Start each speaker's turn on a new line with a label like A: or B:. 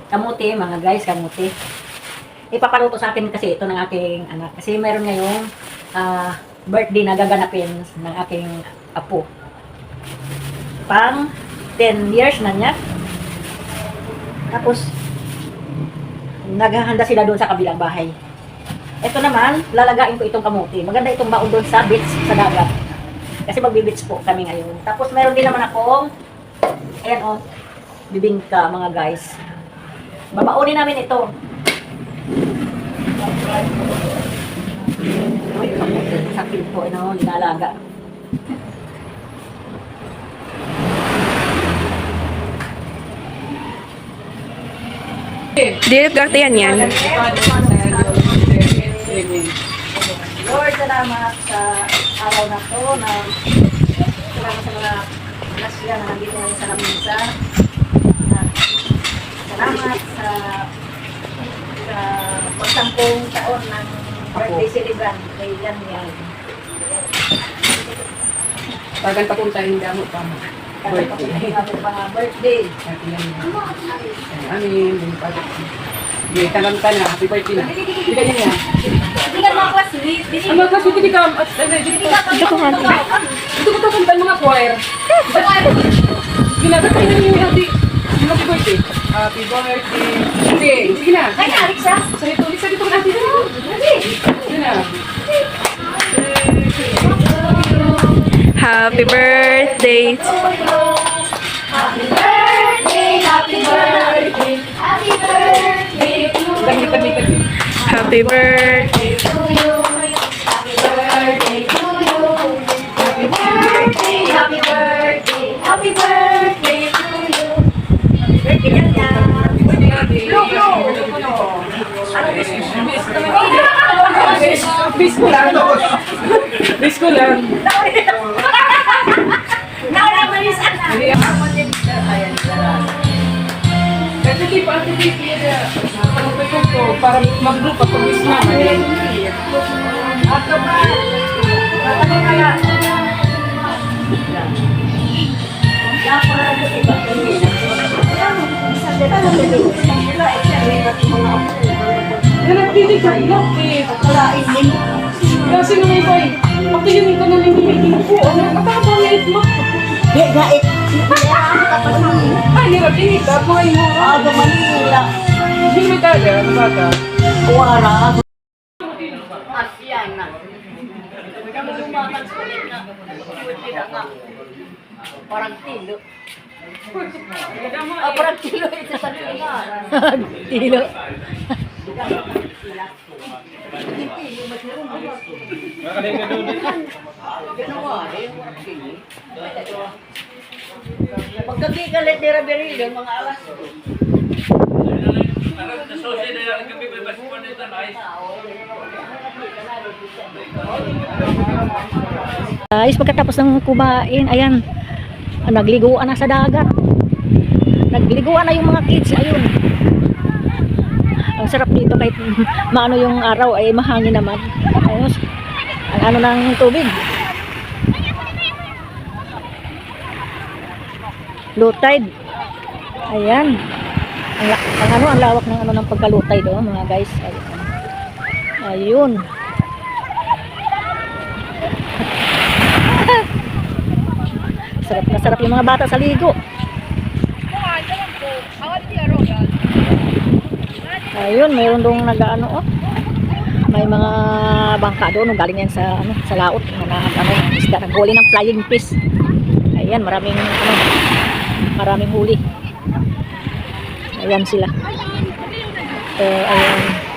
A: Kamuti, mga guys, kamuti. Ipapaluto sa akin kasi ito ng aking anak. Kasi meron ngayong birthday na gaganapin ng aking apo. Pang 10 years na niya. Tapos, naghahanda sila doon sa kabilang bahay. Ito naman, lalagain ko itong kamuti. Maganda itong baon doon sa beach, sa dagat. Kasi magbi-beach po kami ngayon. Tapos, meron din naman akong, ayan o, bibingka mga guys. Babaunin namin ito. Sakit po, nilalaga.
B: Dilip gartiyan yan.
A: Lord, salamat sa araw na to na salamat sa mga nasya na nandito ngayon sa lamisa. Salamat sa pagsampung taon ng birthday celebrant kay Daniel.
C: Bagan papuntahin damo pa mo.
A: Birthday. Birthday.
C: Amin. Di tanam ka na. Happy birthday na. Di ka niya.
A: Hindi ka mga classmate.
C: Ang mga kasi hindi ka. Ito ko tapuntan mga choir. Ginagawa niyo yung happy birthday. Happy birthday. Sige. Sige na.
A: Kaya Alexa.
C: Sa dito ko natin. Sige na.
B: Happy birthday.
A: Happy birthday, happy birthday, happy birthday to you.
B: Happy birthday.
A: To you. Happy birthday to you. Happy birthday, happy birthday, happy birthday to you. Happy birthday yan yan. Look,
C: Bis ko lang. Bis ko lang.
A: Nakamalisan na.
C: Kasi di pa ako di kaya pagpapagod ko para mag-group ako bis na.
A: Ato pa. Ato kaya.
C: Nagtitig ka lang eh. Kasi nung iba eh. Pagtingin ko na nangingiging po. Ano nakakabang ngait mo?
A: Gait.
C: Ay, niratingin ka. Mga imo.
A: Aga Manila.
C: Hindi mo tayo. Ano ba ka?
A: Kuwara. Asyan na. Parang tilo. Parang tilo ito sa tilo. Paggabi ka let ni Raberilo, mga alas. Guys, pagkatapos ng kumain, ayan, nagliguan na sa dagat. Nagliguan na yung mga kids, ayun. Ang sarap dito kahit maano yung araw ay mahangin naman. Ayun, ang ano ng tubig. Low tide. Ayan. Ang lawak ng ano ng pagka-low tide oh, mga guys. Ayun. Sarap na sarap yung mga bata sa ligo. Ayun, mayroon dong nag-ano oh. May mga bangka doon, galing yan sa ano, sa laot, isda naghuli ng flying fish. Ayan, maraming huli. Ayan sila. Ayan.